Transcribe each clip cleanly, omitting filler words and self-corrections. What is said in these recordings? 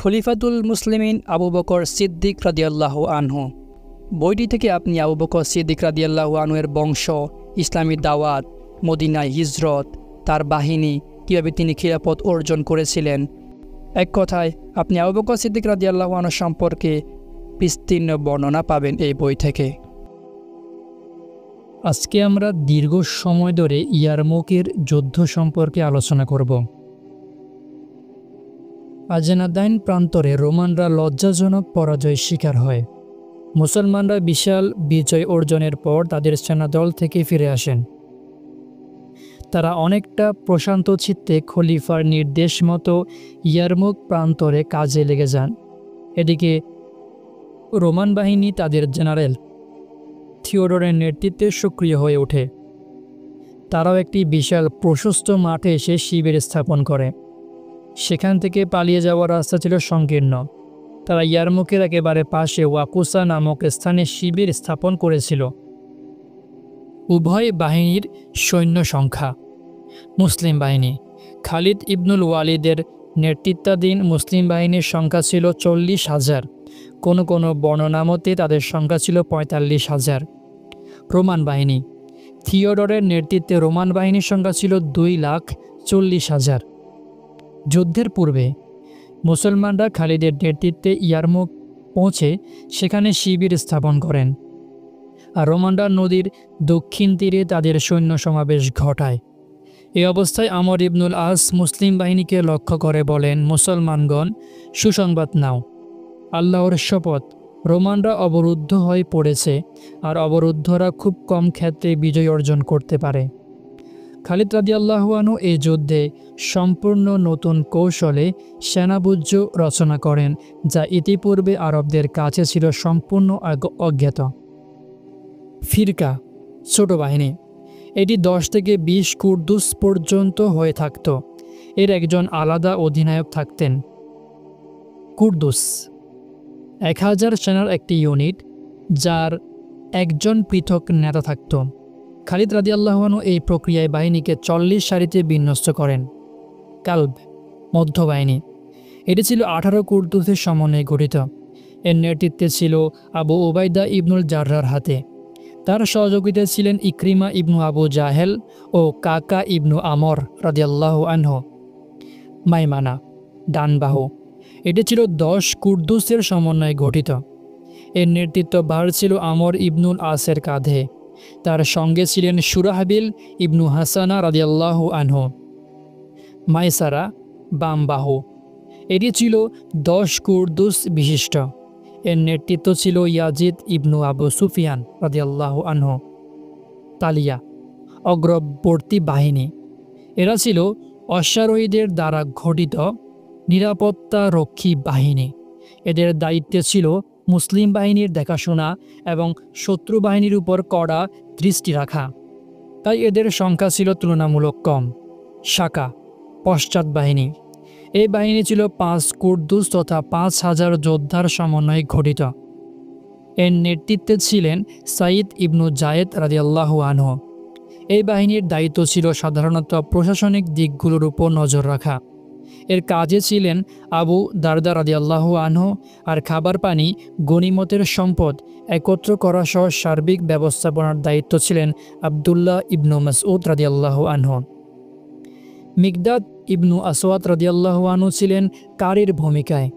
খলিফাতুল মুসলিমিন আবু বকর সিদ্দিক রাদিয়াল্লাহু আনহু। বইটি থেকে আপনি আবু বকর সিদ্দিক রাদিয়াল্লাহু আনহু এর বংশ, ইসলামী দাওয়াত, মদিনায় হিজরত, তার বাহিনী, কীভাবে তিনি খিলাফত অর্জন করেছিলেন, এক কথায় আপনি আবু বকর সিদ্দিক রাদিয়াল্লাহু আনহু সম্পর্কে বিস্তীর্ণ বর্ণনা পাবেন এই বই থেকে। আজকে আমরা দীর্ঘ সময় ধরে ইয়ারমুকের যুদ্ধ সম্পর্কে আলোচনা করব। আজেনাদাইন প্রান্তরে রোমানরা লজ্জাজনক পরাজয়ের শিকার হয়। মুসলমানরা বিশাল বিজয় অর্জনের পর তাদের সেনাদল থেকে ফিরে আসেন। তারা অনেকটা প্রশান্ত চিত্তে খলিফার নির্দেশ মতো ইয়ারমুক প্রান্তরে কাজে লেগে যান। এদিকে রোমান বাহিনী তাদের জেনারেল থিওডোরের নেতৃত্বে সক্রিয় হয়ে ওঠে। তারাও একটি বিশাল প্রশস্ত মাঠে এসে শিবির স্থাপন করে। সেখান থেকে পালিয়ে যাওয়ার রাস্তা ছিল সংকীর্ণ। তারা ইয়ারমুকের একেবারে পাশে ওয়াকুসা নামক স্থানে শিবির স্থাপন করেছিল। উভয় বাহিনীর সৈন্য সংখ্যা। মুসলিম বাহিনী খালিদ ইবনুল ওয়ালিদের নেতৃত্বাধীন মুসলিম বাহিনীর সংখ্যা ছিল 40,000। কোনো কোনো বর্ণনা মতে তাদের সংখ্যা ছিল 45,000। রোমান বাহিনী থিওডরের নেতৃত্বে রোমান বাহিনীর সংখ্যা ছিল 2,40,000। যুদ্ধের পূর্বে মুসলমানরা খালিদের নেতৃত্বে ইয়ারমুক পৌঁছে সেখানে শিবির স্থাপন করেন, আর রোমানরা নদীর দক্ষিণ তীরে তাদের সৈন্য সমাবেশ ঘটায়। এই অবস্থায় আমর ইবনুল আস মুসলিম বাহিনীকে লক্ষ্য করে বলেন, মুসলমানগণ, সুসংবাদ নাও, আল্লাহর শপথ, রোমানরা অবরুদ্ধ হয়ে পড়েছে, আর অবরুদ্ধরা খুব কম ক্ষেত্রে বিজয় অর্জন করতে পারে। খালিদ রাদিয়াল্লাহু আনহু এই যুদ্ধে সম্পূর্ণ নতুন কৌশলে সেনাবুজ্জ রচনা করেন, যা ইতিপূর্বে আরবদের কাছে ছিল সম্পূর্ণ অজ্ঞাত। ফিরকা, ছোট বাহিনী, এটি 10 থেকে 20 কুর্দুস পর্যন্ত হয়ে থাকত। এর একজন আলাদা অধিনায়ক থাকতেন। কুর্দুস 1000 সেনার একটি ইউনিট, যার একজন পৃথক নেতা থাকত। খালিদ রাদিয়াল্লাহু আনহু এই প্রক্রিয়ায় বাহিনীকে 40 সারিতে বিন্যস্ত করেন। কালব, মধ্য বাহিনী, এটি ছিল 18 কুর্দুসের সমন্বয়ে গঠিত। এর নেতৃত্বে ছিল আবু উবাইদা ইবনুল জাররার হাতে। তার সহযোগিতা ছিলেন ইকরিমা ইবনু আবু জাহেল ও কাকা ইবনু আমর রাদিয়াল্লাহু আনহু। মাইমানা, ডানবাহু, এটি ছিল 10 কুর্দুসের সমন্বয়ে গঠিত। এর নেতৃত্ব ভার ছিল আমর ইবনুল আসের কাঁধে। তার সঙ্গে ছিলেন সুরাহাবিল ইবনু হাসানা রাদিয়াল্লাহু আনহু। মাইসারা, বামবাহু, এটি ছিল 10 কুর্দুস বিশিষ্ট। এর নেতৃত্ব ছিল ইয়াজিদ ইবনু আবু সুফিয়ান রাদিয়াল্লাহু আনহু। তালিয়া, অগ্রবর্তী বাহিনী, এরা ছিল অশ্বারোহীদের দ্বারা গঠিত নিরাপত্তা রক্ষী বাহিনী। এদের দায়িত্বে ছিল মুসলিম বাহিনীর দেখাশোনা এবং শত্রু বাহিনীর উপর কড়া দৃষ্টি রাখা, তাই এদের সংখ্যা ছিল তুলনামূলক কম। শাকা, পশ্চাৎ বাহিনী, এই বাহিনী ছিল 5 কুর্দুস তথা 5,000 যোদ্ধার সমন্বয়ে গঠিত। এর নেতৃত্বে ছিলেন সাইদ ইবনু জায়েদ রাদিয়াল্লাহু আনহু। এই বাহিনীর দায়িত্ব ছিল সাধারণত প্রশাসনিক দিকগুলোর উপর নজর রাখা। এর কাজে ছিলেন আবু দারদা রাদিয়াল্লাহু আনহু, আর খাবার পানি, গনিমতের সম্পদ একত্র করা সহ সার্বিক ব্যবস্থাপনার দায়িত্ব ছিলেন আবদুল্লাহ ইবনু মাসউদ রাদিয়াল্লাহু আনহু। মিকদাদ ইবনু আসওয়াদ রাদিয়াল্লাহু আনহু ছিলেন কারীর ভূমিকায়।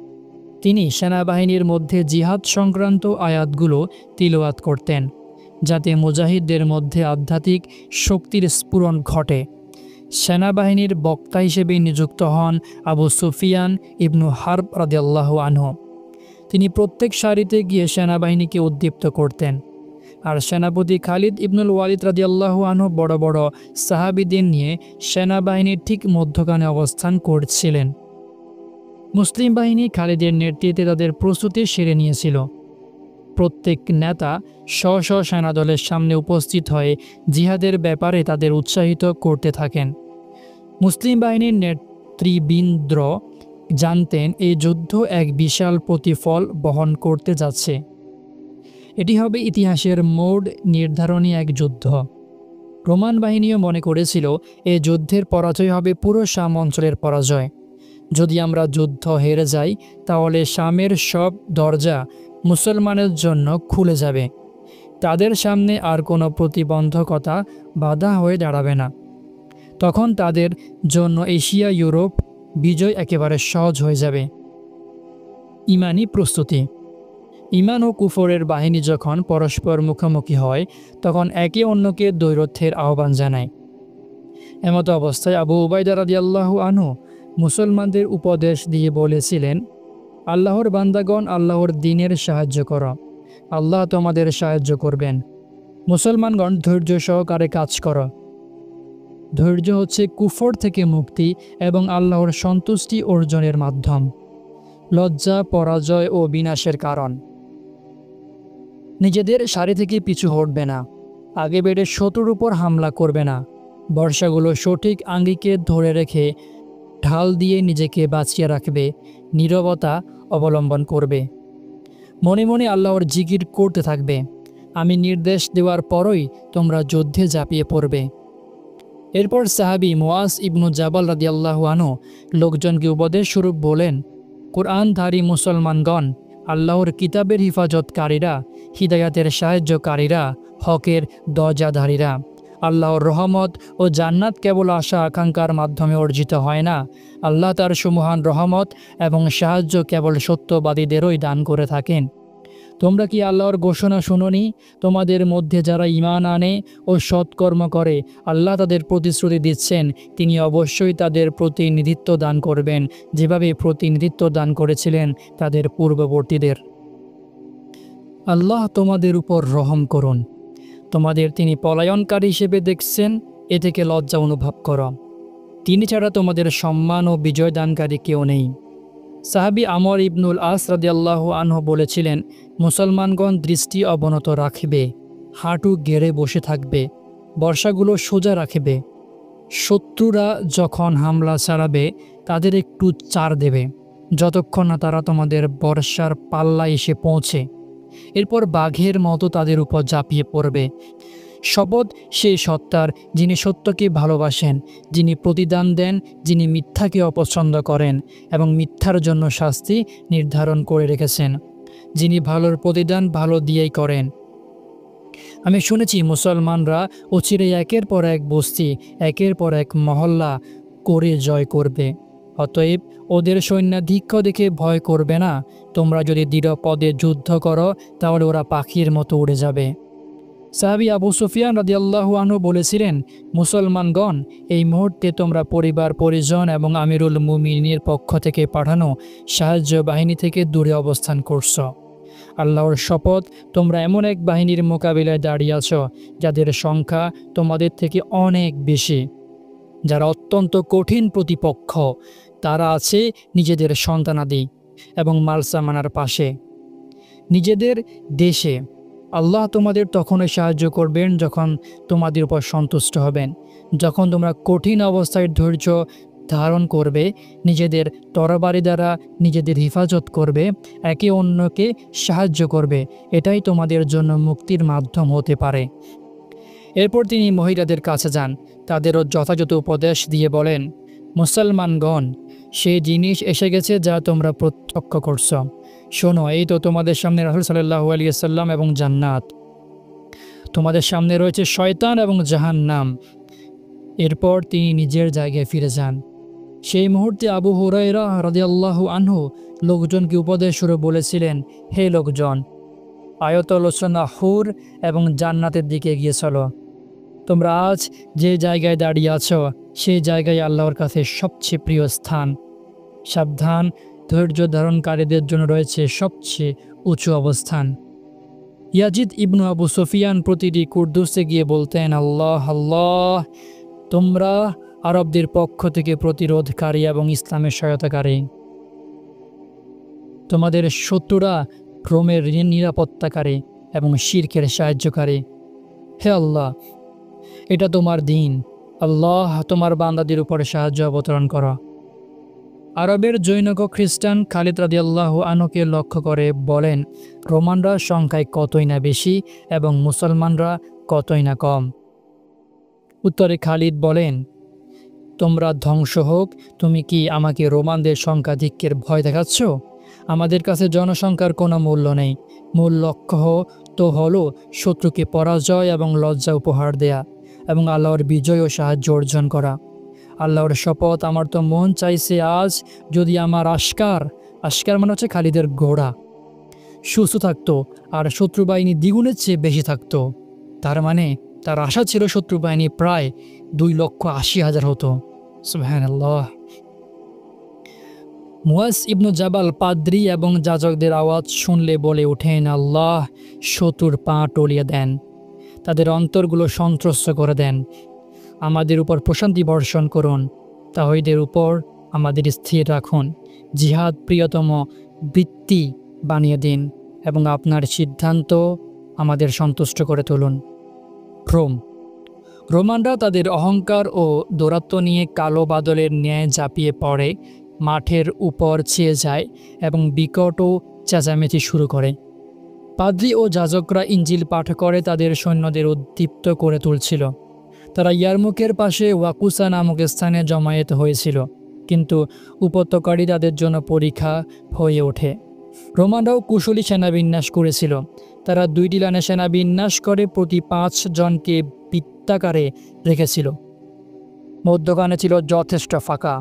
তিনি সেনাবাহিনীর মধ্যে জিহাদ সংক্রান্ত আয়াতগুলো তিলাওয়াত করতেন, যাতে মুজাহিদদের মধ্যে আধ্যাত্মিক শক্তির স্ফুরণ ঘটে। সেনাবাহিনীর বক্তা হিসেবে নিযুক্ত হন আবু সুফিয়ান ইবনু হারব রাদিয়াল্লাহু আনহু। তিনি প্রত্যেক সারিতে গিয়ে সেনাবাহিনীকে উদ্দীপ্ত করতেন, আর সেনাপতি খালিদ ইবনুল ওয়ালিদ রাদিয়াল্লাহু আনহু বড় বড় সাহাবীদের নিয়ে সেনাবাহিনীর ঠিক মধ্যখানে অবস্থান করছিলেন। মুসলিম বাহিনী খালিদের নেতৃত্বে তাদের প্রস্তুতি সেরে নিয়েছিল। প্রত্যেক নেতা স্ব স্ব সেনাদলের সামনে উপস্থিত হয়ে জিহাদের ব্যাপারে তাদের উৎসাহিত করতে থাকেন। মুসলিম বাহিনীর নেতৃবৃন্দ জানতেন এই যুদ্ধ এক বিশাল প্রতিফল বহন করতে যাচ্ছে। এটি হবে ইতিহাসের মোড় নির্ধারণী এক যুদ্ধ। রোমান বাহিনীও মনে করেছিল এই যুদ্ধের পরাজয় হবে পুরো শাম অঞ্চলের পরাজয়। যদি আমরা যুদ্ধ হেরে যাই তাহলে শামের সব দরজা মুসলমানের জন্য খুলে যাবে। তাদের সামনে আর কোনো প্রতিবন্ধকতা বাধা হয়ে দাঁড়াবে না। তখন তাদের জন্য এশিয়া ইউরোপ বিজয় একেবারে সহজ হয়ে যাবে। ইমানি প্রস্তুতি। ইমান ও কুফরের বাহিনী যখন পরস্পর মুখোমুখি হয় তখন একে অন্যকে দ্বৈরথ্যের আহ্বান জানায়। এমতো অবস্থায় আবু উবাইদা রাদিয়াল্লাহু আনহু মুসলমানদের উপদেশ দিয়ে বলেছিলেন, আল্লাহর বান্দাগণ, আল্লাহর দ্বীনের সাহায্য করো, আল্লাহ তোমাদের সাহায্য করবেন। মুসলমানগণ ধৈর্য সহকারে কাজ করো। ধৈর্য হচ্ছে কুফর থেকে মুক্তি এবং আল্লাহর সন্তুষ্টি অর্জনের মাধ্যম, লজ্জা, পরাজয় ও বিনাশের কারণ। নিজেদের সারি থেকে পিছু হটবে না, আগে বেড়ে শত্রুর উপর হামলা করবে না, বর্ষাগুলো সঠিক আঙ্গিকে ধরে রেখে ঢাল দিয়ে নিজেকে বাঁচিয়ে রাখবে, নীরবতা অবলম্বন করবে, মনে মনে আল্লাহর জিকির করতে থাকবে। আমি নির্দেশ দেওয়ার পরই তোমরা যুদ্ধে ঝাঁপিয়ে পড়বে। এরপর সাহাবী মুআজ ইবনু জাবাল রাদিয়াল্লাহু আনহু লোকজনকে উপদেশ স্বরূপ বলেন, কোরআনধারী মুসলমানগণ, আল্লাহর কিতাবের হিফাজতকারীরা, হিদায়াতের সাহায্যকারীরা, হকের দরজাধারীরা। আল্লাহর রহমত ও জান্নাত কেবল আশা আকাঙ্ক্ষার মাধ্যমে অর্জিত হয় না। আল্লাহ তার সুমহান রহমত এবং সাহায্য কেবল সত্যবাদীদেরই দান করে থাকেন। তোমরা কি আল্লাহর ঘোষণা শুনোনি? তোমাদের মধ্যে যারা ঈমান আনে ও সৎকর্ম করে, আল্লাহ তাদের প্রতিশ্রুতি দিচ্ছেন তিনি অবশ্যই তাদের প্রতিনিধিত্ব দান করবেন, যেভাবে প্রতিনিধিত্ব দান করেছিলেন তাদের পূর্ববর্তীদের। আল্লাহ তোমাদের উপর রহম করুন। তোমাদের তিনি পলায়নকারী হিসেবে দেখছেন, এ থেকে লজ্জা অনুভব করো। তিনি ছাড়া তোমাদের সম্মান ও বিজয় দানকারী কেউ নেই। সাহাবী আমর ইবনুল আস রাদিয়াল্লাহু আনহু বলেছিলেন, মুসলমানগণ দৃষ্টি অবনত রাখবে, হাঁটু গেড়ে বসে থাকবে, বর্ষাগুলো সোজা রাখবে। শত্রুরা যখন হামলা চালাবে তাদের একটু ছাড় দেবে, যতক্ষণ না তারা তোমাদের বর্ষার পাল্লা এসে পৌঁছে। এরপর বাঘের মতো তাদের উপর ঝাঁপিয়ে পড়বে। শপথ সেই সত্তার যিনি সত্যকে ভালোবাসেন, যিনি প্রতিদান দেন, যিনি মিথ্যাকে অপছন্দ করেন এবং মিথ্যার জন্য শাস্তি নির্ধারণ করে রেখেছেন, যিনি ভালোর প্রতিদান ভালো দিয়েই করেন। আমি শুনেছি মুসলমানরা অচিরে একের পর এক বস্তি, একের পর এক মহল্লা করে জয় করবে। অতএব ওদের সৈন্যাধিক্য দেখে ভয় করবে না। তোমরা যদি দৃঢ় পদে যুদ্ধ করো তাহলে ওরা পাখির মতো উড়ে যাবে। সাহাবী আবু সুফিয়ান রাদিয়াল্লাহু আনহু বলেছিলেন, মুসলমানগণ, এই মুহূর্তে তোমরা পরিবার পরিজন এবং আমিরুল মুমিনীর পক্ষ থেকে পাঠানো সাহায্য বাহিনী থেকে দূরে অবস্থান করছ। আল্লাহর শপথ, তোমরা এমন এক বাহিনীর মোকাবিলায় দাঁড়িয়ে আছো যাদের সংখ্যা তোমাদের থেকে অনেক বেশি, যারা অত্যন্ত কঠিন প্রতিপক্ষ। তারা আছে নিজেদের সন্তানাদি এবং মালসামানার পাশে, নিজেদের দেশে। আল্লাহ তোমাদের তখনই সাহায্য করবেন যখন তোমাদের উপর সন্তুষ্ট হবেন, যখন তোমরা কঠিন অবস্থায় ধৈর্য ধারণ করবে, নিজেদের তরবারি দ্বারা নিজেদের হেফাজত করবে, একে অন্যকে সাহায্য করবে। এটাই তোমাদের জন্য মুক্তির মাধ্যম হতে পারে। এরপর তিনি মহিলাদের কাছে যান, তাদেরও যথাযথ উপদেশ দিয়ে বলেন, মুসলমানগণ, সেই জিনিস এসে গেছে যা তোমরা প্রত্যক্ষ করছ। শোনো, এই তো তোমাদের সামনে রাসূল সাল্লাল্লাহু আলাইহি ওয়াসাল্লাম এবং জান্নাত, তোমাদের সামনে রয়েছে শয়তান এবং জাহান্নাম। এরপর তিনি নিজের জায়গায় ফিরে যান। সেই মুহূর্তে আবু হুরায়রা রাদিয়াল্লাহু আনহু লোকজনকে উপদেশ স্বরূপ বলেছিলেন, হে লোকজন, আয়াতুল্লাহ হুর এবং জান্নাতের দিকে এগিয়ে চলো। তোমরা আজ যে জায়গায় দাঁড়িয়ে আছো সেই জায়গায় আল্লাহর কাছে সবচেয়ে প্রিয় স্থান। সাবধান, ধৈর্য ধারণকারীদের জন্য রয়েছে সবচেয়ে উঁচু অবস্থান। ইয়াজিদ ইবনু আবু সুফিয়ান প্রতিটি কুর্দুসে গিয়ে বলতেন, আল্লাহ আল্লাহ, তোমরা আরবদের পক্ষ থেকে প্রতিরোধকারী এবং ইসলামের সহায়তাকারী। তোমাদের শত্রুরা রোমের নিরাপত্তাকারী এবং শিরকের সাহায্যকারী। হে আল্লাহ, এটা তোমার দিন। আল্লাহ, তোমার বান্দাদের উপরে সাহায্য অবতরণ করো। আরবের জৈনক খ্রিস্টান খালিদ রাদিয়াল্লাহু আনহুকে লক্ষ্য করে বলেন, রোমানরা সংখ্যায় কতই না বেশি এবং মুসলমানরা কতই না কম। উত্তরে খালিদ বলেন, তোমরা ধ্বংস হোক। তুমি কি আমাকে রোমানদের সংখ্যাধিক্যের ভয় দেখাচ্ছ? আমাদের কাছে জনসংখ্যার কোনো মূল্য নেই। মূল লক্ষ্য তো হলো শত্রুকে পরাজয় এবং লজ্জা উপহার দেয়া এবং আল্লাহর বিজয় ও সাহায্য অর্জন করা। আল্লাহর শপথ, আমার তো মন চাইছে আজ যদি আমার আশকার মানে হচ্ছে খালিদের ঘোড়া, সুস্থ থাকতো আর শত্রুবাহিনী দ্বিগুণের চেয়ে বেশি থাকতো। তার মানে তার আশা ছিল শত্রুবাহিনী প্রায় 2,80,000 হতো। সুবহানাল্লাহ। মুয়াজ ইবনু জাবাল পাদ্রী এবং যাজকদের আওয়াজ শুনলে বলে ওঠেন, আল্লাহ শত্রুর পা টলিয়ে দেন, তাদের অন্তরগুলো সন্ত্রস্ত করে দেন, আমাদের উপর প্রশান্তি বর্ষণ করুন, তাওহীদের উপর আমাদের স্থির রাখুন, জিহাদ প্রিয়তম বৃত্তি বানিয়ে দিন এবং আপনার সিদ্ধান্ত আমাদের সন্তুষ্ট করে তুলুন। রোমানরা তাদের অহংকার ও দৌরাত্ম্য নিয়ে কালো বাদলের ন্যায় ঝাঁপিয়ে পড়ে, মাঠের উপর ছেয়ে যায় এবং বিকট ও চেঁচামেচি শুরু করে। পাদ্রী ও যাজকরা ইঞ্জিল পাঠ করে তাদের সৈন্যদের উদ্দীপ্ত করে তুলছিল। তারা ইয়ারমুকের পাশে ওয়াকুসা নামক স্থানে জমায়েত হয়েছিল, কিন্তু উপত্যকারী তাদের জন্য পরীক্ষা হয়ে ওঠে। রোমানরাও কুশলী সেনাবিন্যাস করেছিল। তারা 2টি লাইনে সেনাবিন্যাস করে প্রতি 5 জনকে বৃত্তাকারে রেখেছিল। মধ্যখানে ছিল যথেষ্ট ফাঁকা।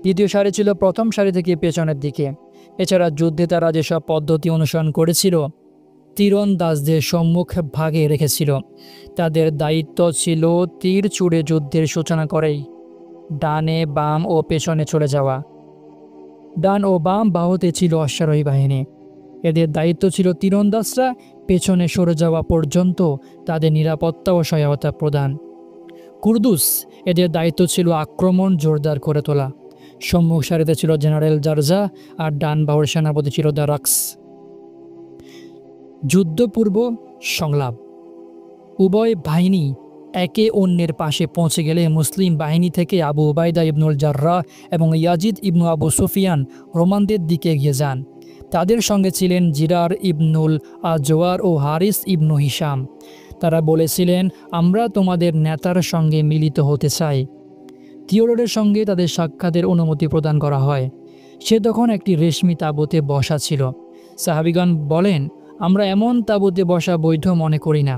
দ্বিতীয় সারি ছিল প্রথম সারি থেকে পেছনের দিকে। এছাড়া যুদ্ধে তারা যেসব পদ্ধতি অনুসরণ করেছিল, তীরন্দাজদের সম্মুখ ভাগে রেখেছিল। তাদের দায়িত্ব ছিল তীর ছুড়ে যুদ্ধের সূচনা করেই ডানে বাম ও পেছনে চলে যাওয়া। ডান ও বাম বাহুতে ছিল অশ্বারোহী বাহিনী। এদের দায়িত্ব ছিল তীরন্দাজরা পেছনে সরে যাওয়া পর্যন্ত তাদের নিরাপত্তা ও সহায়তা প্রদান। কুর্দুস, এদের দায়িত্ব ছিল আক্রমণ জোরদার করে তোলা। সম্মুখ সারিতে ছিল জেনারেল জারজা আর ডান বাহুর সেনাপতি ছিল দারাক্স। যুদ্ধপূর্ব সংলাপ। উভয় বাহিনী একে অন্যের পাশে পৌঁছে গেলে মুসলিম বাহিনী থেকে আবু উবাইদা ইবনুল জাররাহ এবং ইয়াজিদ ইবনু আবু সুফিয়ান রোমানদের দিকে এগিয়ে যান। তাদের সঙ্গে ছিলেন জিরার ইবনুল আজওয়ার ও হারিস ইবনু হিশাম। তারা বলেছিলেন, আমরা তোমাদের নেতার সঙ্গে মিলিত হতে চাই। থিওডোরের সঙ্গে তাদের সাক্ষাতের অনুমতি প্রদান করা হয়। সে তখন একটি রেশমি তাঁবুতে বসা ছিল। সাহাবিগণ বলেন, আমরা এমন তাঁবুতে বসা বৈধ মনে করি না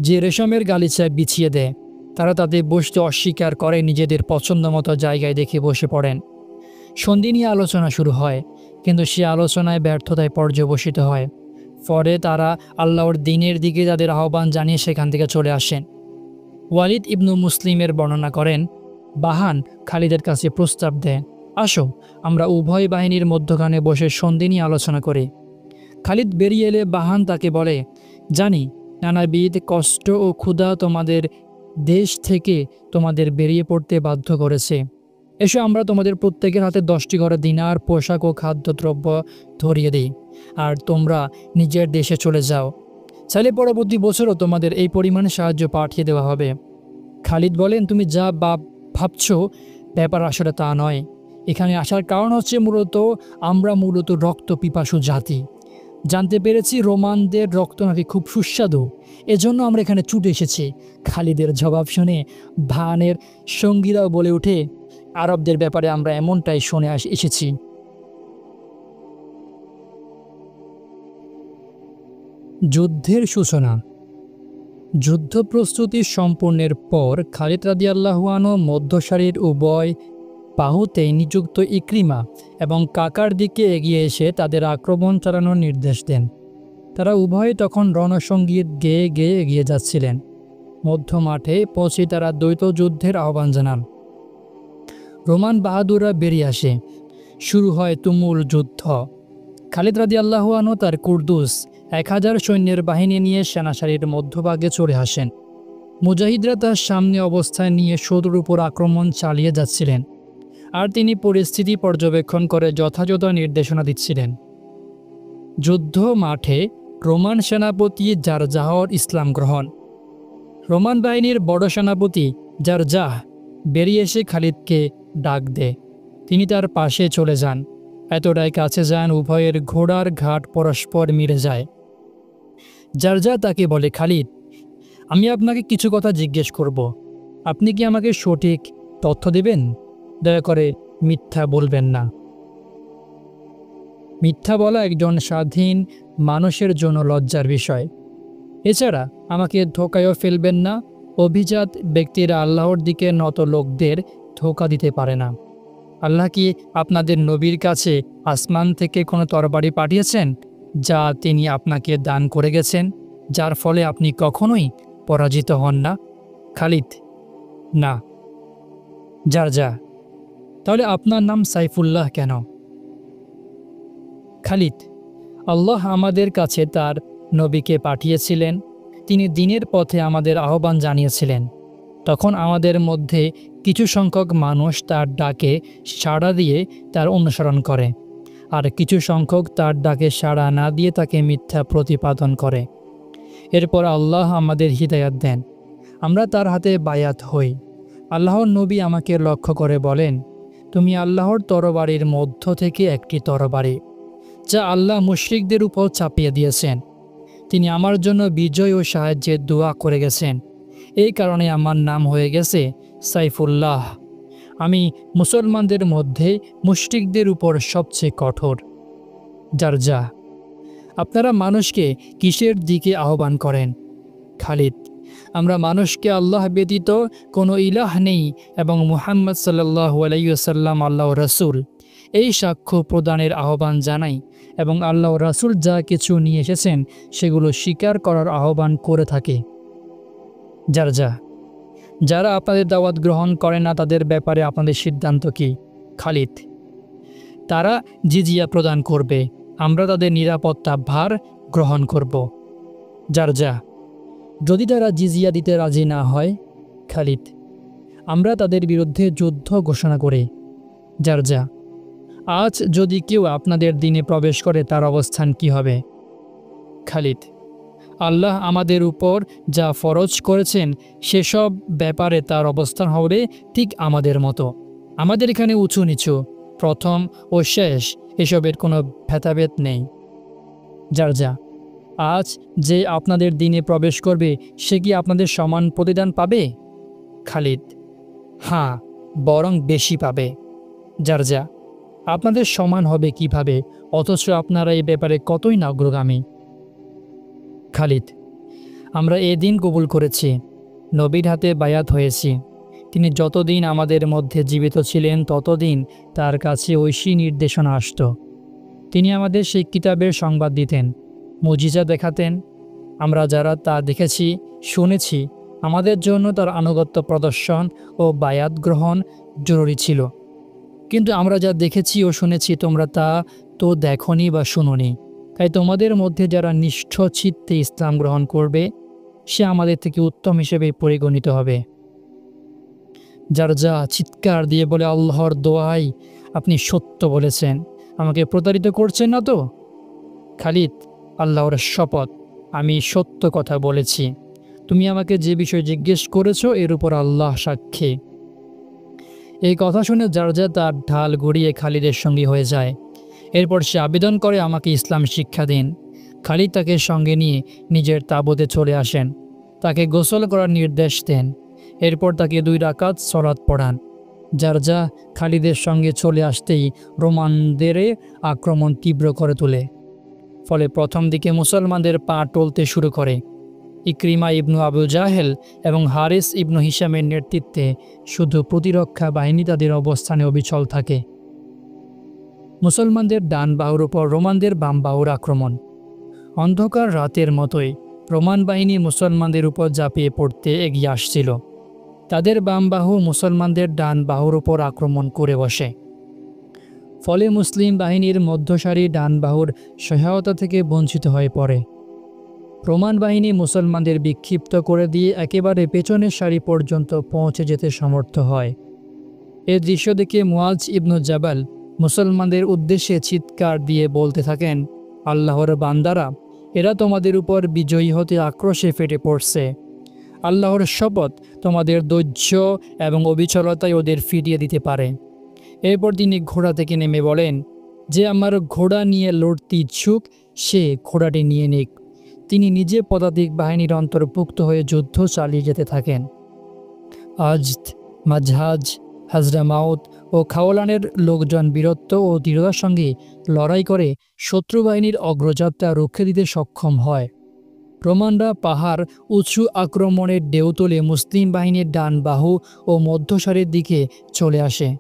যে রেশমের গালিচায় বিছিয়ে দেয়। তারা তাদের বসতে অস্বীকার করে নিজেদের পছন্দ মতো জায়গায় দেখে বসে পড়েন। সন্ধি নিয়ে আলোচনা শুরু হয়, কিন্তু সে আলোচনায় ব্যর্থতায় পর্যবসিত হয়। পরে তারা আল্লাহর দ্বীনের দিকে তাদের আহ্বান জানিয়ে সেখান থেকে চলে আসেন। ওয়ালিদ ইবনু মুসলিমের বর্ণনা করেন, বাহান খালিদের কাছে প্রস্তাব দেয়, আসো আমরা উভয় বাহিনীর মধ্যখানে বসে সন্ধি নিয়ে আলোচনা করি। খালিদ বেরিয়ে এলে বাহান তাকে বলে, জানি নানাবিধ কষ্ট ও ক্ষুধা তোমাদের দেশ থেকে তোমাদের বেরিয়ে পড়তে বাধ্য করেছে। এসো আমরা তোমাদের প্রত্যেকের হাতে 10টি করে দিনার, পোশাক ও খাদ্যদ্রব্য ধরিয়ে দিই, আর তোমরা নিজের দেশে চলে যাও। চাইলে পরবর্তী বছরও তোমাদের এই পরিমাণে সাহায্য পাঠিয়ে দেওয়া হবে। খালিদ বলেন, তুমি যা ভাবছ ব্যাপার আসলে তা নয়। এখানে আসার কারণ হচ্ছে আমরা মূলত রক্ত পিপাসু জাতি। জানতে পেরেছি রোমানদের রক্ত নাকি খুব সুস্বাদু, এজন্য আমরা এখানে ছুটে এসেছি। খালিদের জবাব শুনে ভানের সঙ্গীরাও বলে ওঠে, আরবদের ব্যাপারে আমরা এমনটাই শুনে এসেছি। যুদ্ধের সূচনা। যুদ্ধ প্রস্তুতি সম্পূর্ণের পর খালিদ রাদিয়াল্লাহু আনহু মধ্যসারির উভয় বাহুতে নিযুক্ত ইকরিমা এবং কাকার দিকে এগিয়ে এসে তাদের আক্রমণ চালানোর নির্দেশ দেন। তারা উভয়ে তখন রণসঙ্গীত গেয়ে গেয়ে এগিয়ে যাচ্ছিলেন। মধ্য মাঠে পৌঁছে তারা দ্বৈত যুদ্ধের আহ্বান জানান। রোমান বাহাদুররা বেরিয়ে আসে। শুরু হয় তুমুল যুদ্ধ। খালিদ রাদিয়াল্লাহু আনহু তার কুর্দুস 1000 সৈন্যের বাহিনী নিয়ে সেনাসারির মধ্যভাগে চলে আসেন। মুজাহিদরা তার সামনে অবস্থায় নিয়ে শত্রুর উপর আক্রমণ চালিয়ে যাচ্ছিলেন, আর তিনি পরিস্থিতি পর্যবেক্ষণ করে যথাযথ নির্দেশনা দিচ্ছিলেন। যুদ্ধ মাঠে রোমান সেনাপতি জারজাহর ইসলাম গ্রহণ। রোমান বাহিনীর বড় সেনাপতি জারজাহ বেরিয়ে এসে খালিদকে ডাক দেয়। তিনি তার পাশে চলে যান। এতটাই কাছে যান উভয়ের ঘোড়ার ঘাট পরস্পর মিলে যায়। জারজাহ তাকে বলে, খালিদ, আমি আপনাকে কিছু কথা জিজ্ঞেস করব। আপনি কি আমাকে সঠিক তথ্য দেবেন? দয়া করে মিথ্যা বলবেন না। মিথ্যা বলা একজন স্বাধীন মানুষের জন্য লজ্জার বিষয়। এছাড়া আমাকে ধোকায়ও ফেলবেন না। অভিজাত ব্যক্তিরা আল্লাহর দিকে নত লোকদের ধোঁকা দিতে পারে না। আল্লাহ কি আপনাদের নবীর কাছে আসমান থেকে কোনো তরবারি পাঠিয়েছেন যা তিনি আপনাকে দান করে গেছেন, যার ফলে আপনি কখনোই পরাজিত হন না? খালিদ: না। জারজা: তাহলে আপনার নাম সাইফুল্লাহ কেন? খালিদ: আল্লাহ আমাদের কাছে তার নবীকে পাঠিয়েছিলেন। তিনি দ্বীনের পথে আমাদের আহ্বান জানিয়েছিলেন। তখন আমাদের মধ্যে কিছু সংখ্যক মানুষ তার ডাকে সাড়া দিয়ে তার অনুসরণ করে, আর কিছু সংখ্যক তার ডাকে সাড়া না দিয়ে তাকে মিথ্যা প্রতিপাদন করে। এরপর আল্লাহ আমাদের হিদায়াত দেন, আমরা তার হাতে বায়াত হই। আল্লাহর নবী আমাকে লক্ষ্য করে বলেন, তুমি আল্লাহর তরবারির মধ্য থেকে একটি তরবারি, যা আল্লাহ মুশরিকদের উপর চাপিয়ে দিয়েছেন। তিনি আমার জন্য বিজয় ও সাহায্যের দোয়া করে গেছেন। এই কারণে আমার নাম হয়ে গেছে সাইফুল্লাহ। আমি মুসলমানদের মধ্যে মুশরিকদের উপর সবচেয়ে কঠোর। জারজা: আপনারা মানুষকে কিসের দিকে আহ্বান করেন? খালিদ: আমরা মানুষকে আল্লাহ ব্যতীত কোনো ইলাহ নেই এবং মুহাম্মদ সাল্লাল্লাহু আলাইহি ওয়াসাল্লাম আল্লাহর রাসূল, এই সাক্ষ্য প্রদানের আহ্বান জানাই এবং আল্লাহ রাসূল যা কিছু নিয়ে এসেছেন সেগুলো স্বীকার করার আহ্বান করে থাকে। জারজা: যারা আপনাদের দাওয়াত গ্রহণ করে না তাদের ব্যাপারে আপনাদের সিদ্ধান্ত কি? খালিদ: তারা জিজিয়া প্রদান করবে, আমরা তাদের নিরাপত্তা ভার গ্রহণ করব। জারজা: যদি তারা জিজিয়া দিতে রাজি না হয়? খালিদ: আমরা তাদের বিরুদ্ধে যুদ্ধ ঘোষণা করি। জারজা: আজ যদি কেউ আপনাদের দ্বীনে প্রবেশ করে তার অবস্থান কি হবে? খালিদ: আল্লাহ আমাদের উপর যা ফরজ করেছেন সেসব ব্যাপারে তার অবস্থান হবে ঠিক আমাদের মতো। আমাদের এখানে উঁচু নিচু, প্রথম ও শেষ এসবের কোনো ভেদাভেদ নেই। জারজা: আজ যে আপনাদের দ্বীনে প্রবেশ করবে সে কি আপনাদের সমান প্রতিদান পাবে? খালিদ: হ্যাঁ, বরং বেশি পাবে। জারজা: আপনাদের সমান হবে কিভাবে, অথচ আপনারা এই ব্যাপারে কতই না অগ্রগামী? খালিদ: আমরা এ দিন কবুল করেছি, নবীর হাতে বায়াত হয়েছি। তিনি যতদিন আমাদের মধ্যে জীবিত ছিলেন ততদিন তার কাছে ঐশী নির্দেশনা আসত। তিনি আমাদের সেই কিতাবের সংবাদ দিতেন, মুজিজা দেখাতেন। আমরা যারা তা দেখেছি শুনেছি, আমাদের জন্য তার আনুগত্য প্রদর্শন ও বায়াত গ্রহণ জরুরি ছিল। কিন্তু আমরা যা দেখেছি ও শুনেছি তোমরা তা তো দেখনি বা শুনোনি। তাই তোমাদের মধ্যে যারা নিষ্ঠ চিত্তে ইসলাম গ্রহণ করবে সে আমাদের থেকে উত্তম হিসেবে পরিগণিত হবে। জারজা চিৎকার দিয়ে বলে, আল্লাহর দোহাই, আপনি সত্য বলেছেন, আমাকে প্রতারিত করছেন না তো? খালিদ: আল্লাহর শপথ, আমি সত্য কথা বলেছি। তুমি আমাকে যে বিষয় জিজ্ঞেস করেছ এর উপর আল্লাহ সাক্ষী। এই কথা শুনে জারজা তার ঢাল গড়িয়ে খালিদের সঙ্গী হয়ে যায়। এরপর সে আবেদন করে, আমাকে ইসলাম শিক্ষা দিন। খালিদ তাকে সঙ্গে নিয়ে নিজের তাঁবুতে চলে আসেন, তাকে গোসল করার নির্দেশ দেন। এরপর তাকে 2 রাকাত সালাত পড়ান। জারজা খালিদের সঙ্গে চলে আসতেই রোমানদের আক্রমণ তীব্র করে তোলে। ফলে প্রথম দিকে মুসলমানদের পা টলতে শুরু করে। ইকরিমা ইবনু আবু জাহেল এবং হারিস ইবনু হিশামের নেতৃত্বে শুধু প্রতিরক্ষা বাহিনী তাদের অবস্থানে অবিচল থাকে। মুসলমানদের ডান বাহুর উপর রোমানদের বাম বাহুর আক্রমণ। অন্ধকার রাতের মতোই রোমান বাহিনী মুসলমানদের উপর ঝাঁপিয়ে পড়তে এগিয়ে আসছিল। তাদের বাম বাহু মুসলমানদের ডান বাহুর উপর আক্রমণ করে বসে। ফলে মুসলিম বাহিনীর মধ্যসারি ডান বাহুর সহায়তা থেকে বঞ্চিত হয়ে পড়ে। রোমান বাহিনী মুসলমানদের বিক্ষিপ্ত করে দিয়ে একেবারে পেছনের সারি পর্যন্ত পৌঁছে যেতে সমর্থ হয়। এ দৃশ্য দেখে মুয়াজ ইবনু জাবাল মুসলমানদের উদ্দেশ্যে চিৎকার দিয়ে বলতে থাকেন, আল্লাহর বান্দারা, এরা তোমাদের উপর বিজয়ী হতে আক্রোশে ফেটে পড়ছে। আল্লাহর শপথ, তোমাদের ধৈর্য এবং অবিচলতাই ওদের ফিরিয়ে দিতে পারে। এরপর তিনি ঘোড়া থেকে নেমে বলেন, যে আমার ঘোড়া নিয়ে লড়তে ইচ্ছুক সে ঘোড়াটি নিয়ে নিক। তিনি নিজে পদাতিক বাহিনীর অন্তর্ভুক্ত হয়ে যুদ্ধ চালিয়ে যেতে থাকেন। আজদ, মাজহাজ, হাজরামাউত ও খাওলানের লোকজন বীরত্ব ও দৃঢ়তার সঙ্গে লড়াই করে শত্রু বাহিনীর অগ্রযাত্রা রুখে দিতে সক্ষম হয়। রোমানরা পাহাড় উঁচু আক্রমণের ঢেউ তুলে মুসলিম বাহিনীর ডান বাহু ও মধ্যসারির দিকে চলে আসে।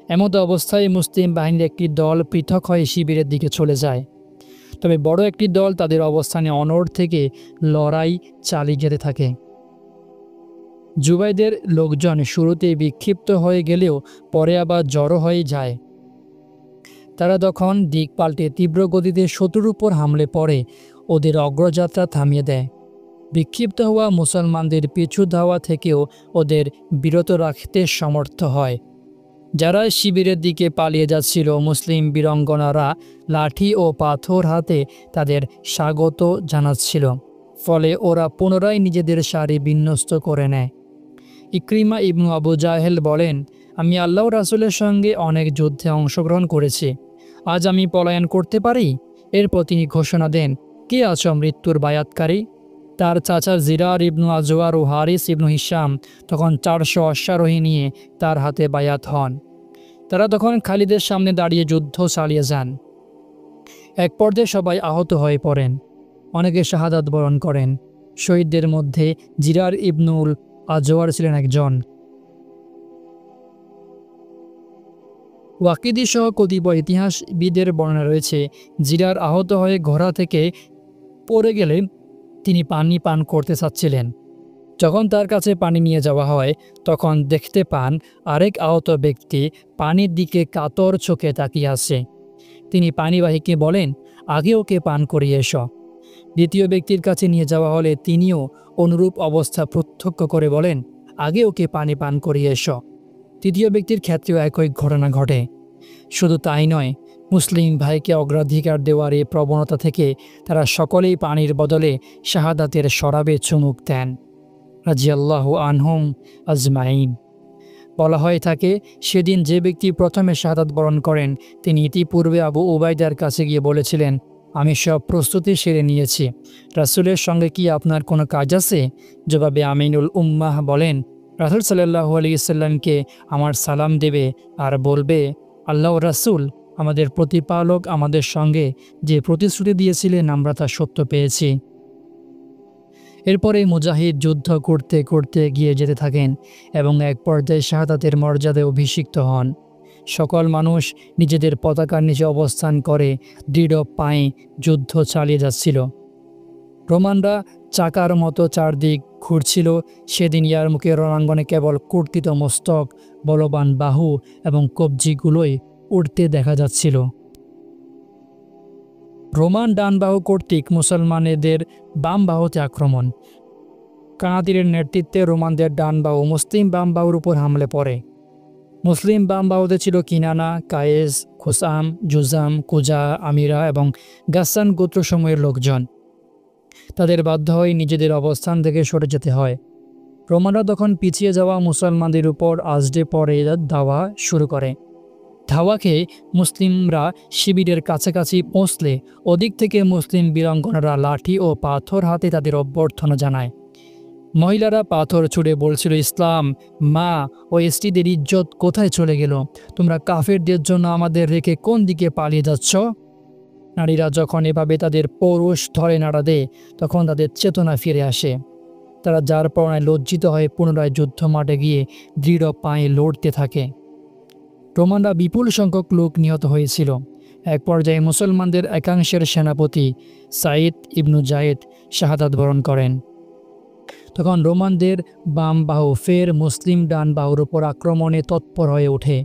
এমত অবস্থায় মুসলিম বাহিনীর একটি দল পৃথক হয়ে শিবিরের দিকে চলে যায়। তবে বড় একটি দল তাদের অবস্থানে অনড় থেকে লড়াই চালিয়ে যেতে থাকে। জুবাইদের লোকজন শুরুতে বিক্ষিপ্ত হয়ে গেলেও পরে আবার জড়ো হয়ে যায়। তারা তখন দিক পাল্টে তীব্র গতিতে শত্রুর উপর হামলে পড়ে ওদের অগ্রযাত্রা থামিয়ে দেয়। বিক্ষিপ্ত হওয়া মুসলমানদের পিছু ধাওয়া থেকেও ওদের বিরত রাখতে সমর্থ হয়। যারা শিবিরের দিকে পালিয়ে যাচ্ছিল মুসলিম বীরাঙ্গনারা লাঠি ও পাথর হাতে তাদের স্বাগত জানাচ্ছিল। ফলে ওরা পুনরায় নিজেদের সারি বিন্যস্ত করে নেয়। ইকরিমা ইবনু আবু জাহেল বলেন, আমি আল্লাহ রাসূলের সঙ্গে অনেক যুদ্ধে অংশগ্রহণ করেছি, আজ আমি পলায়ন করতে পারি? এরপর তিনি ঘোষণা দেন, কে আছো মৃত্যুর বায়াতকারী? তার চাচা জিরার ইবনু আজওয়ার ও হারিস ইবনু হিশাম তখন 400 অশ্বারোহী নিয়ে তার হাতে বায়াত হন। তারা তখন খালিদের সামনে দাঁড়িয়ে যুদ্ধ চালিয়ে যান। এক পর্যায়ে সবাই আহত হয়ে পড়েন, অনেকে শাহাদাত বরণ করেন। শহীদদের মধ্যে জিরার ইবনুল আজওয়ার ছিলেন একজন। ওয়াকিদি সহ কতিপয় ইতিহাসবিদের বর্ণনা রয়েছে, জিরার আহত হয়ে ঘোড়া থেকে পড়ে গেলে তিনি পানি পান করতে চাচ্ছিলেন। যখন তার কাছে পানি নিয়ে যাওয়া হয় তখন দেখতে পান আরেক আহত ব্যক্তি পানির দিকে কাতর চোখে তাকিয়ে আছে। তিনি পানিবাহীকে বলেন, আগে ওকে পান করিয়ে এসো। দ্বিতীয় ব্যক্তির কাছে নিয়ে যাওয়া হলে তিনিও অনুরূপ অবস্থা প্রত্যক্ষ করে বলেন, আগে ওকে পানি পান করিয়ে এসো। তৃতীয় ব্যক্তির ক্ষেত্রেও একই ঘটনা ঘটে। শুধু তাই নয়, মুসলিম ভাইকে অগ্রাধিকার দেওয়ার এই প্রবণতা থেকে তারা সকলেই পানির বদলে শাহাদাতের শরাবে চুমুক দেন। রাজিয়াল্লাহু আনহুম আজমাইন। বলা হয়ে থাকে, সেদিন যে ব্যক্তি প্রথমে শাহাদাত বরণ করেন তিনি ইতিপূর্বে আবু উবাইদার কাছে গিয়ে বলেছিলেন, আমি সব প্রস্তুতি সেরে নিয়েছি, রাসূলের সঙ্গে কি আপনার কোনো কাজ আছে? জবাবে আমিনুল উম্মাহ বলেন, রাসূল সাল্লাল্লাহু আলাইহি সাল্লামকে আমার সালাম দেবে আর বলবে, আল্লাহ রাসূল, আমাদের প্রতিপালক আমাদের সঙ্গে যে প্রতিশ্রুতি দিয়েছিলেন আমরা তা সত্য পেয়েছি। এরপরে মুজাহিদ যুদ্ধ করতে করতে এগিয়ে যেতে থাকেন এবং এক পর্যায়ে শাহাদাতের মর্যাদায় অভিষিক্ত হন। সকল মানুষ নিজেদের পতাকার নিচে অবস্থান করে দৃঢ় পায়ে যুদ্ধ চালিয়ে যাচ্ছিল। রোমানরা চাকার মতো চারদিক ঘুরছিল। সেদিন ইয়ারমুকের রণাঙ্গনে কেবল কর্তিত মস্তক, বলবান বাহু এবং কবজিগুলোই উঠতে দেখা যাচ্ছিল। রোমান ডান বাহু কর্তৃক মুসলমানদের বাম বাহুতে আক্রমণ। কানাতিরের নেতৃত্বে রোমানদের ডান বাহু মুসলিম বাম বাহুর উপর হামলে পড়ে। মুসলিম বাম বাহুতে ছিল কিনানা, কায়েস, খুসাম, জুজাম, কুজা, আমিরা এবং গাসসান গোত্রসমূহের লোকজন। তাদের বাধ্য হয়ে নিজেদের অবস্থান থেকে সরে যেতে হয়। রোমানরা তখন পিছিয়ে যাওয়া মুসলমানদের উপর আজড়ে পড়ে ধাওয়া শুরু করে। ধাওয়াকে মুসলিমরা শিবিরের কাছাকাছি পৌঁছলে ওদিক থেকে মুসলিম বীরাঙ্গনারা লাঠি ও পাথর হাতে তাদের অভ্যর্থনা জানায়। মহিলারা পাথর ছুড়ে বলছিল, ইসলাম, মা ও স্ত্রীদের ইজ্জত কোথায় চলে গেল? তোমরা কাফেরদের জন্য আমাদের রেখে কোন দিকে পালিয়ে যাচ্ছ? নারীরা যখন এভাবে তাদের পৌরুষ ধরে নাড়া দেয় তখন তাদের চেতনা ফিরে আসে। তারা যার পরনায় লজ্জিত হয়ে পুনরায় যুদ্ধ মাঠে গিয়ে দৃঢ় পায়ে লড়তে থাকে। রোমানরা বিপুল সংখ্যক লোক নিহত হয়েছিল। এক পর্যায়ে মুসলমানদের একাংশের সেনাপতি সাইদ ইবনু জায়েদ শাহাদাত বরণ করেন। তখন রোমানদের বাম বাহু ফের মুসলিম ডান বাহুর উপর আক্রমণে তৎপর হয়ে ওঠে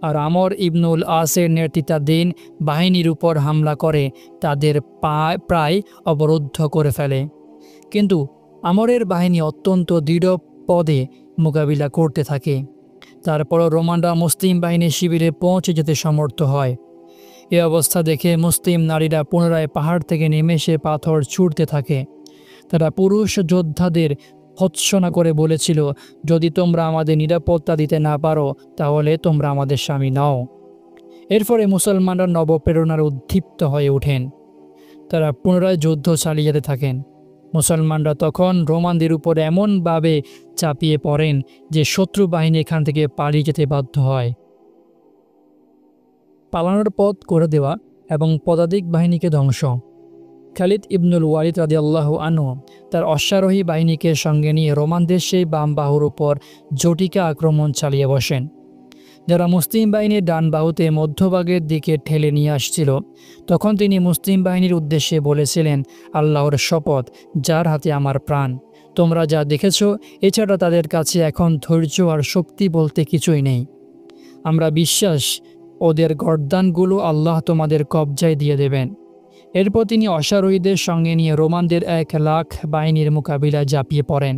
আর আমর ইবনুল আসের নেতৃত্বাধীন বাহিনীর উপর হামলা করে তাদের প্রায় অবরুদ্ধ করে ফেলে। কিন্তু আমরের বাহিনী অত্যন্ত দৃঢ় পদে মোকাবিলা করতে থাকে। তারপরও রোমানরা মুসলিম বাহিনীর শিবিরে পৌঁছে যেতে সমর্থ হয়। এ অবস্থা দেখে মুসলিম নারীরা পুনরায় পাহাড় থেকে নেমে এসে পাথর ছুঁড়তে থাকে। তারা পুরুষ যোদ্ধাদের ভৎসনা করে বলেছিল, যদি তোমরা আমাদের নিরাপত্তা দিতে না পারো তাহলে তোমরা আমাদের স্বামী নাও। এর ফলে মুসলমানরা নবপ্রেরণার উদ্দীপ্ত হয়ে ওঠেন। তারা পুনরায় যুদ্ধ চালিয়ে যেতে থাকেন। মুসলমানরা তখন রোমানদের উপর এমনভাবে চাপিয়ে পড়েন যে শত্রু বাহিনী এখান থেকে পালিয়ে যেতে বাধ্য হয়। পালানোর পথ করে দেওয়া এবং পদাতিক বাহিনীকে ধ্বংস। খালিদ ইবনুল ওয়ালিদ রাদিয়াল্লাহু আনহু তার অশ্বারোহী বাহিনীকে সঙ্গে নিয়ে রোমানদের সেই বাম বাহুর উপর জটিকা আক্রমণ চালিয়ে বসেন। যারা মুসলিম বাহিনীর ডান বাহুতে মধ্যভাগের দিকে ঠেলে নিয়ে আসছিল, তখন তিনি মুসলিম বাহিনীর উদ্দেশ্যে বলেছিলেন, আল্লাহর শপথ, যার হাতে আমার প্রাণ, তোমরা যা দেখেছ এছাড়া তাদের কাছে এখন ধৈর্য আর শক্তি বলতে কিছুই নেই। আমরা বিশ্বাস ওদের গর্দানগুলো আল্লাহ তোমাদের কবজায় দিয়ে দেবেন। এরপর তিনি অশ্বারোহীদের সঙ্গে নিয়ে রোমানদের 1,00,000 বাহিনীর মোকাবিলায় ঝাঁপিয়ে পড়েন।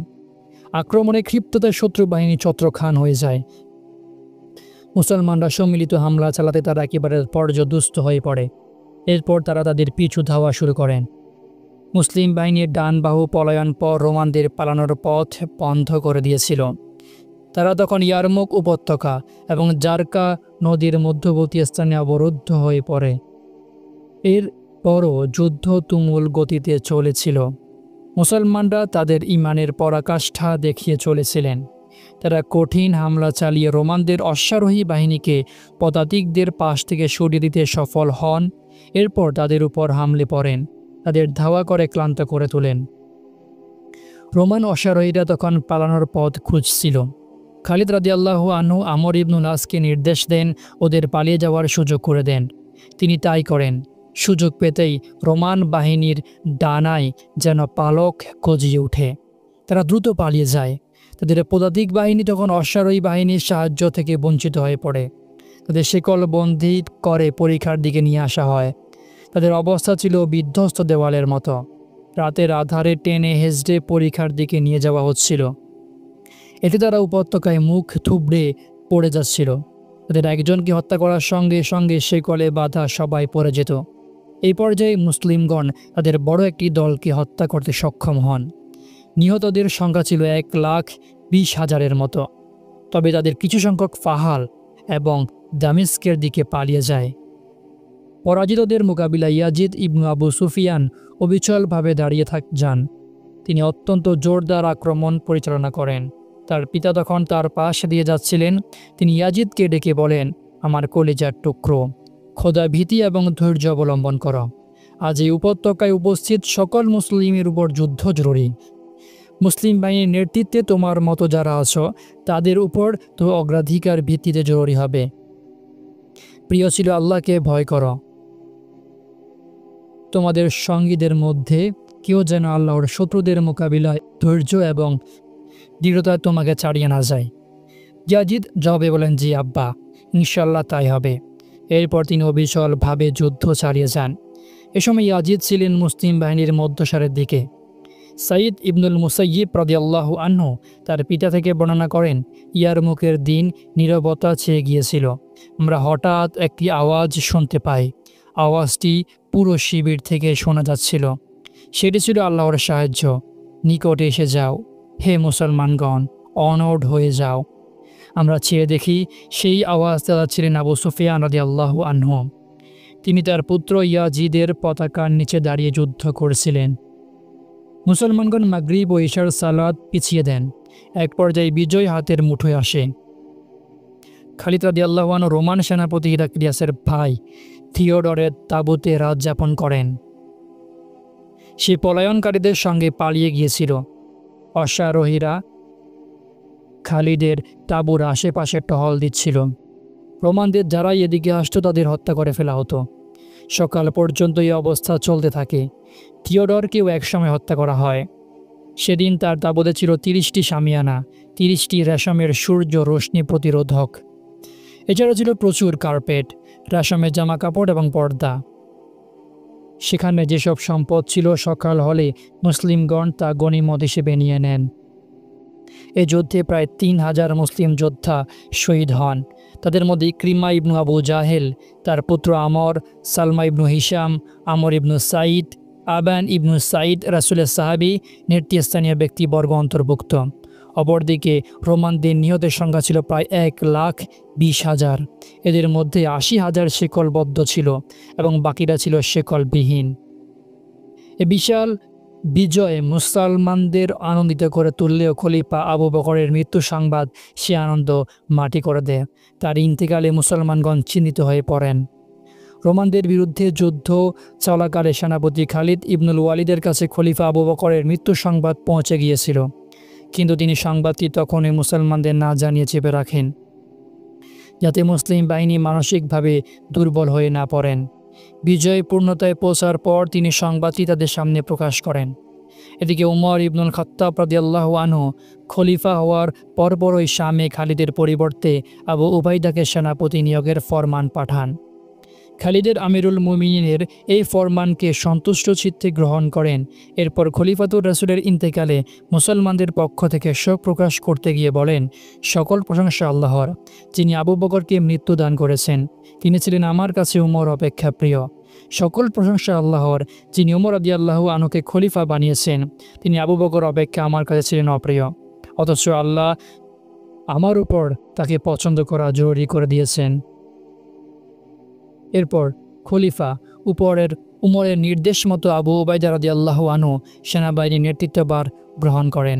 আক্রমণে ক্ষিপ্ততায় শত্রু বাহিনী ছত্রখান হয়ে যায়। মুসলমানরা সম্মিলিত হামলা চালাতে তারা একেবারে পর্যদুস্ত হয়ে পড়ে। এরপর তারা তাদের পিছু ধাওয়া শুরু করেন। মুসলিম বাহিনীর ডান বাহু পলায়ন পর রোমানদের পালানোর পথ বন্ধ করে দিয়েছিল। তারা তখন ইয়ারমুক উপত্যকা এবং জারকা নদীর মধ্যবর্তী স্থানে অবরুদ্ধ হয়ে পড়ে। এরপরও যুদ্ধ তুমুল গতিতে চলেছিল। মুসলমানরা তাদের ঈমানের পরাকাষ্ঠা দেখিয়ে চলেছিলেন। তারা কঠিন হামলা চালিয়ে রোমানদের অশ্বারোহী বাহিনীকে পদাতিকদের পাশ থেকে সরিয়ে দিতে সফল হন। এরপর তাদের উপর হামলে পড়েন, তাদের ধাওয়া করে ক্লান্ত করে তোলেন। রোমান অশ্বারোহীরা তখন পালানোর পথ খুঁজছিল। খালিদ রাদিয়াল্লাহু আনহু আমর ইবনুল আসকে নির্দেশ দেন ওদের পালিয়ে যাওয়ার সুযোগ করে দেন। তিনি তাই করেন। সুযোগ পেতেই রোমান বাহিনীর ডানায় যেন পালক গজিয়ে ওঠে। তারা দ্রুত পালিয়ে যায়। তাদের পদাতিক বাহিনী তখন অশ্বারোহী বাহিনীর সাহায্য থেকে বঞ্চিত হয়ে পড়ে। তাদের শিকল বন্দী করে পরিখার দিকে নিয়ে আসা হয়। তাদের অবস্থা ছিল বিধ্বস্ত দেওয়ালের মতো। রাতের আধারে টেনে হেঁচড়ে পরিখার দিকে নিয়ে যাওয়া হচ্ছিল। এতে তারা উপত্যকায় মুখ থুবড়ে পড়ে যাচ্ছিল। তাদের একজনকে হত্যা করার সঙ্গে সঙ্গে শিকলে বাধা সবাই পড়ে যেত। এই পর্যায়ে মুসলিমগণ তাদের বড় একটি দলকে হত্যা করতে সক্ষম হন। নিহতদের সংখ্যা ছিল 1,20,000-এর মতো। তবে তাদের কিছু সংখ্যক ফাহাল এবং দামেস্কের দিকে পালিয়ে যায়। পরাজিতদের মোকাবিলায় ইয়াজিদ ইবনু আবু সুফিয়ান অবিচলভাবে দাঁড়িয়ে যান। তিনি অত্যন্ত জোরদার আক্রমণ পরিচালনা করেন। তার পিতা তখন তার পাশ দিয়ে যাচ্ছিলেন। তিনি ইয়াজিদকে ডেকে বলেন, আমার কলিজার টুকরো, খোদা ভীতি এবং ধৈর্য অবলম্বন করো। আজ এই উপত্যকায় উপস্থিত সকল মুসলিমের উপর যুদ্ধ জরুরি। মুসলিম বাহিনীর নেতৃত্বে তোমার মতো যারা আছো তাদের উপর তো অগ্রাধিকার ভিত্তিতে জরুরি হবে। প্রিয় ছিল আল্লাহকে ভয় করো। তোমাদের সঙ্গীদের মধ্যে কেউ যেন আল্লাহর শত্রুদের মোকাবিলায় ধৈর্য এবং দৃঢ়তায় তোমাকে ছাড়িয়ে না যায়। ইয়াজিদ জবাবে বলেন, জি আব্বা, ইনশাল্লাহ তাই হবে। এরপর তিনি অবিচলভাবে যুদ্ধ চালিয়ে যান। এ সময় ইয়াজিদ ছিলেন মুসলিম বাহিনীর মধ্যসারের দিকে। সাইদ ইবনুল মুসাইয়িব রাদিয়াল্লাহু আনহু তার পিতা থেকে বর্ণনা করেন, ইয়ারমুকের দিন নীরবতা ছেয়ে গিয়েছিল। আমরা হঠাৎ একটি আওয়াজ শুনতে পাই। আওয়াজটি পুরো শিবির থেকে শোনা যাচ্ছিল। সেটি ছিল আল্লাহর সাহায্য। নিকটে এসে যাও, হে মুসলমানগণ, অনড় হয়ে যাও। আমরা চেয়ে দেখি সেই আওয়াজ দাদা ছিলেন আবু সুফিয়ান রাদিয়াল্লাহু আনহু। তিনি তার পুত্র ইয়াজিদের পতাকার নিচে দাঁড়িয়ে যুদ্ধ করেছিলেন। মুসলমানগণ মাগরিব ও ইশার সালাত পিছিয়ে দেন। এক পর্যায়ে বিজয় হাতের মুঠোয় আসে। খালিদ রাদিয়াল্লাহু আনহু রোমান সেনাপতি হিরাক্লিয়াসের ভাই থিওডরের তাঁবুতে রাত যাপন করেন। সে পলায়নকারীদের সঙ্গে পালিয়ে গিয়েছিল। অশ্বারোহীরা খালিদের তাঁবুর আশেপাশে টহল দিচ্ছিল। রোমানদের যারাই এদিকে আসতো তাদের হত্যা করে ফেলা হতো। সকাল পর্যন্ত এই অবস্থা চলতে থাকে। থিওডরকেও একসময় হত্যা করা হয়। সেদিন তার তাঁবুতে ছিল 30টি শামিয়ানা, 30টি রেশমের সূর্য রশ্মি প্রতিরোধক। এছাড়া ছিল প্রচুর কার্পেট, রেশমের জামা কাপড় এবং পর্দা। সেখানে যেসব সম্পদ ছিল সকাল হলে মুসলিমগণ তা গনিমত হিসেবে নিয়ে নেন। এ যুদ্ধে প্রায় 3000 মুসলিম যোদ্ধা শহীদ হন। তাদের মধ্যে ইকরিমা ইবনু আবু জাহেল, তার পুত্র আমর, সালমা ইবনু হিশাম, আমর ইবনু সাইদ, আবান ইবনু সাইদ রাসূলের সাহাবী নেতৃস্থানীয় ব্যক্তিবর্গ অন্তর্ভুক্ত। অপরদিকে রোমানদের নিহতের সংখ্যা ছিল প্রায় 1,20,000। এদের মধ্যে 80,000 শিকলবদ্ধ ছিল এবং বাকিরা ছিল শিকলবিহীন। এ বিশাল বিজয় মুসলমানদের আনন্দিত করে তুললেও খলিফা আবু বকরের মৃত্যু সংবাদ সে আনন্দ মাটি করে দেয়। তার ইন্তেকালে মুসলমানগণ চিন্তিত হয়ে পড়েন। রোমানদের বিরুদ্ধে যুদ্ধ চলাকালে সেনাপতি খালিদ ইবনুল ওয়ালিদের কাছে খলিফা আবু বকরের মৃত্যু সংবাদ পৌঁছে গিয়েছিল, কিন্তু তিনি সংবাদটি তখনই মুসলমানদের না জানিয়ে চেপে রাখেন, যাতে মুসলিম বাহিনী মানসিকভাবে দুর্বল হয়ে না পড়েন। বিজয় পূর্ণতায় পৌঁছার পর তিনি সংবাদটি তাদের সামনে প্রকাশ করেন। এদিকে উমর ইবনুল খাত্তাব রাদিয়াল্লাহু আনহু খলিফা হওয়ার পরপরই শামে খালিদের পরিবর্তে আবু উবাইদাকে সেনাপতি নিয়োগের ফরমান পাঠান। খালিদের আমিরুল মুমিনিনের এই ফরমানকে সন্তুষ্ট চিত্তে গ্রহণ করেন। এরপর খলিফাতুর রাসূলের ইন্তেকালে মুসলমানদের পক্ষ থেকে শোক প্রকাশ করতে গিয়ে বলেন, সকল প্রশংসা আল্লাহর, যিনি আবু বকরকে মৃত্যু দান করেছেন। তিনি ছিলেন আমার কাছে উমর অপেক্ষা প্রিয়। সকল প্রশংসা আল্লাহর, যিনি উমর রাদিয়াল্লাহু আনহুকে খলিফা বানিয়েছেন। তিনি আবু বকর অপেক্ষা আমার কাছে ছিলেন অপ্রিয়, অথচ আল্লাহ আমার উপর তাকে পছন্দ করা জরুরি করে দিয়েছেন। এরপর খলিফা উমরের নির্দেশ মতো আবু উবাইদা রাদিয়াল্লাহু আনহু সেনাবাহিনীর নেতৃত্বভার গ্রহণ করেন।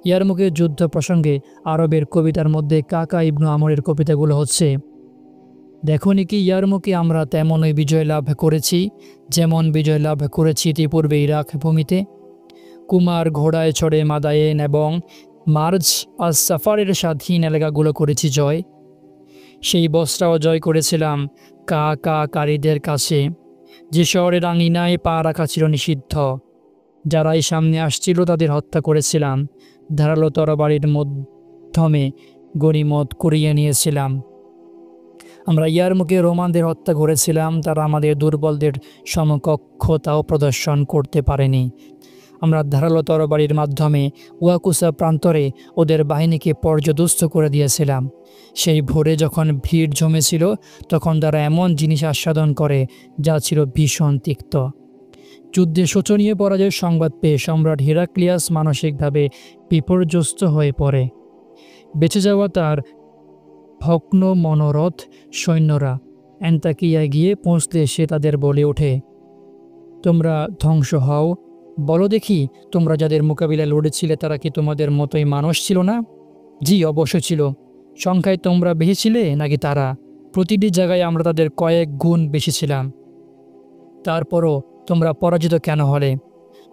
ইয়ারমুকের যুদ্ধ প্রসঙ্গে আরবের কবিতার মধ্যে কাকা ইবনু আমরের কবিতাগুলো হচ্ছে, দেখনি কি ইয়ারমুকে আমরা তেমনই বিজয় লাভ করেছি, যেমন বিজয় লাভ করেছি ইতিপূর্বে ইরাক ভূমিতে। কুমার ঘোড়ায় চড়ে মাদায়েন এবং মার্জ আজ সাফারের স্বাধীন এলাকাগুলো করেছি জয়। সেই বস্ত্রাও জয় করেছিলাম কারীদের কাছে, যে শহরের আঙিনায় পা রাখা ছিল নিষিদ্ধ। যারাই সামনে আসছিল তাদের হত্যা করেছিলাম, ধারালো তরবারির মাধ্যমে গনিমত কুড়িয়ে নিয়েছিলাম। আমরা ইয়ারমুকে রোমানদের হত্যা করেছিলাম, তারা আমাদের দুর্বলদের সমকক্ষতাও প্রদর্শন করতে পারেনি। আমরা ধারালো তরবারির মাধ্যমে ওয়াকুসা প্রান্তরে ওদের বাহিনীকে পর্যদস্ত করে দিয়েছিলাম। সেই ভোরে যখন ভিড় জমেছিল, তখন তারা এমন জিনিস আস্বাদন করে যা ছিল ভীষণ তিক্ত। যুদ্ধে শোচনীয় পরাজয়ের সংবাদ পেয়ে সম্রাট হিরাক্লিয়াস মানসিকভাবে বিপর্যস্ত হয়ে পড়ে। বেঁচে যাওয়া তার ভগ্ন মনোরথ সৈন্যরা অ্যান্তাকিয়ায় গিয়ে পৌঁছলে সে তাদের বলে ওঠে, তোমরা ধ্বংস হও। বলো দেখি, তোমরা যাদের মোকাবিলায় লড়েছিলে তারা কি তোমাদের মতোই মানুষ ছিল না? জি, অবশ্য ছিল। সংখ্যায় তোমরা বেশি ছিলে নাকি তারা? প্রতিটি জায়গায় আমরা তাদের কয়েক গুণ বেশি ছিলাম। তারপরও তোমরা পরাজিত কেন হলে?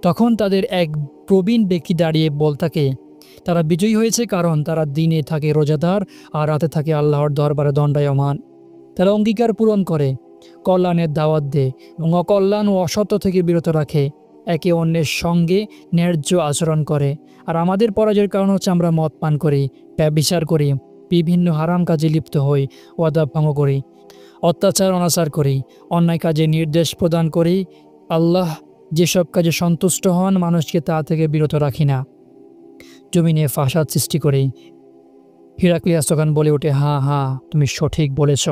তখন তাদের এক প্রবীণ ব্যক্তি দাঁড়িয়ে বলতাকে, তারা বিজয়ী হয়েছে কারণ তারা দিনে থাকে রোজাদার আর রাতে থাকে আল্লাহর দরবারে দণ্ডায়মান। তারা অঙ্গীকার পূরণ করে, কল্যাণের দাওয়াত দেয় এবং অকল্যাণ ও অসত্য থেকে বিরত রাখে, একে অন্যের সঙ্গে ন্যায্য আচরণ করে। আর আমাদের পরাজয়ের কারণ হচ্ছে আমরা মদ পান করি, ব্যভিচার করি, বিভিন্ন হারাম কাজে লিপ্ত হই, ওয়াদা ভঙ্গ করি, অত্যাচার অনাচার করি, অন্যায় কাজে নির্দেশ প্রদান করি। আল্লাহ যেসব কাজে সন্তুষ্ট হন মানুষকে তা থেকে বিরত রাখি না, জমিনে ফাসাদ সৃষ্টি করি। হিরাক্লিয়াস তখন বলে ওঠে, হ্যাঁ, তুমি সঠিক বলেছ।